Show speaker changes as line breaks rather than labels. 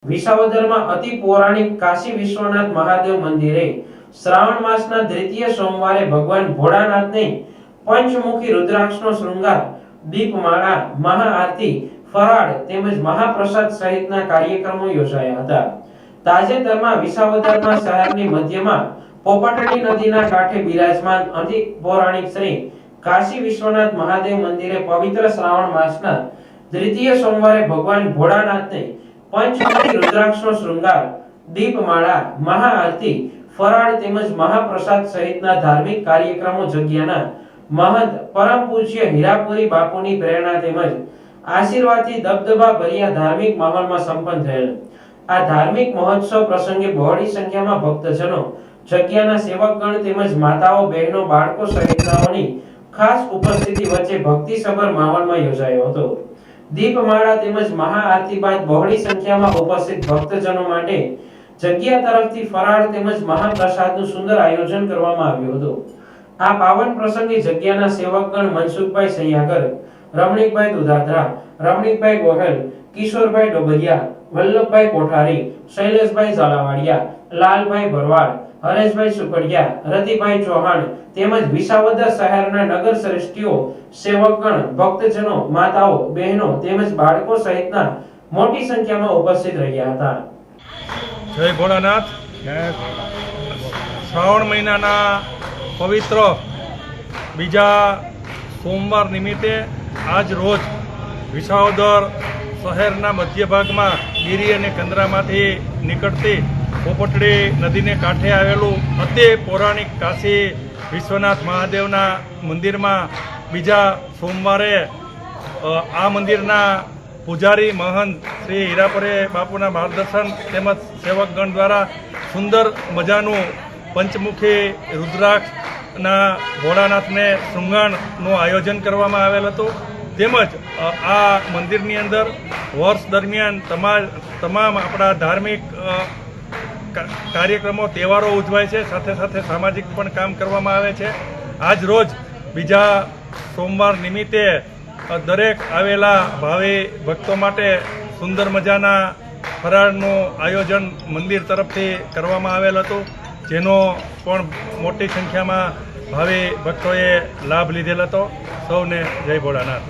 વિસાવદરમાં અતિ પૌરાણિક કાશી વિશ્વનાથ મહાદેવ મંદિરે શ્રાવણ માસના દ્વિતીય સોમવારે ભગવાન ભોળાનાથને પંચમુખી રુદ્રાક્ષનો શૃંગાર, દીપમાળા, મહાઆરતી, ફરાળ તેમજ મહાપ્રસાદ સહિતના કાર્યક્રમો યોજાયા હતા. તાજેતરમાં વિસાવદરના શહેરની મધ્યમાં પોપટડી નદીના કાંઠે બિરાજમાન અતિ પૌરાણિક શ્રી કાશી વિશ્વનાથ મહાદેવ મંદિરે પવિત્ર શ્રાવણ માસના દ્વિતીય સોમવારે ભગવાન ભોળાનાથને પંચમુખી રુદ્રાક્ષનો શૃંગાર, દીપમાળા, મહાઆરતી, ફરાળ તેમજ મહાપ્રસાદ સહિતના ધાર્મિક કાર્યક્રમો જગ્યાના મહંત પરમ પૂજ્ય હીરાપુરી બાપુની પ્રેરણા તેમજ આશીર્વાદથી દબદબા ભર્યા ધાર્મિક માહોલમાં સંપન્ન થયેલ. આ ધાર્મિક મહોત્સવ પ્રસંગે બહોળી સંખ્યામાં ભક્તજનો, જગ્યાના સેવકગણ તેમજ માતાઓ, બહેનો, બાળકો સહિતનાઓની ખાસ ઉપસ્થિતિ વચ્ચે ભક્તિસભર માહોલમાં યોજાયો હતો. દીપમાળા તેમજ મહાઆરતી બાદ બહોળી સંખ્યામાં ઉપસ્થિત ભક્તજનો માટે જગ્યા તરફથી ફરાળ તેમજ મહાપ્રસાદનું સુંદર આયોજન કરવામાં આવ્યું હતું. આ પાવન પ્રસંગે જગ્યાના સેવકગણ મનસુખભાઈ સૈયાગર, રમણીકભાઈ દુધાત્રા, રમણીકભાઈ ગોહેલ, કિશોરભાઈ ડોબરિયા, વલ્લભભાઈ કોઠારી, શૈલેષભાઈ ઝાલાવાડિયા, લાલભાઈ ભરવાડ, હરેશભાઈ સુકડિયા, રતિભાઈ ચૌહાણ તેમજ વિસાવદર શહેરના નગર શ્રેષ્ઠીઓ, સેવકગણ, ભક્તજનો, માતાઓ, બહેનો તેમજ બાળકો સહિતના મોટી સંખ્યામાં ઉપસ્થિત રહ્યા હતા.
જય ભોળાનાથ. શ્રાવણ મહિનાના પવિત્ર બીજા સોમવાર નિમિત્તે આજ રોજ વિસાવદર શહેરના મધ્ય ભાગમાં ગીરી અને કંદરામાંથી નીકળતી પોપટડી નદીને કાંઠે આવેલું અતિ પૌરાણિક કાશી વિશ્વનાથ મહાદેવના મંદિરમાં બીજા સોમવારે આ મંદિરના પૂજારી મહંત શ્રી હીરાપુરી બાપુના માર્ગદર્શન તેમજ સેવકગણ દ્વારા સુંદર મજાનું પંચમુખી રુદ્રાક્ષના ભોળાનાથને શૃંગારનું આયોજન કરવામાં આવેલ હતું. તેમજ આ મંદિરની અંદર વર્ષ દરમિયાન તમામ આપણા ધાર્મિક કાર્યક્રમો, તહેવારો ઉજવાય છે. સાથે સાથે સામાજિક પણ કામ કરવામાં આવે છે. આજ રોજ બીજા સોમવાર નિમિત્તે દરેક આવેલા ભાવિ ભક્તો માટે સુંદર મજાના ફરાળનું આયોજન મંદિર તરફથી કરવામાં આવેલ હતું, જેનો પણ મોટી સંખ્યામાં ભાવિ ભક્તોએ લાભ લીધેલ હતો. સૌને જય ભોળાનાથ.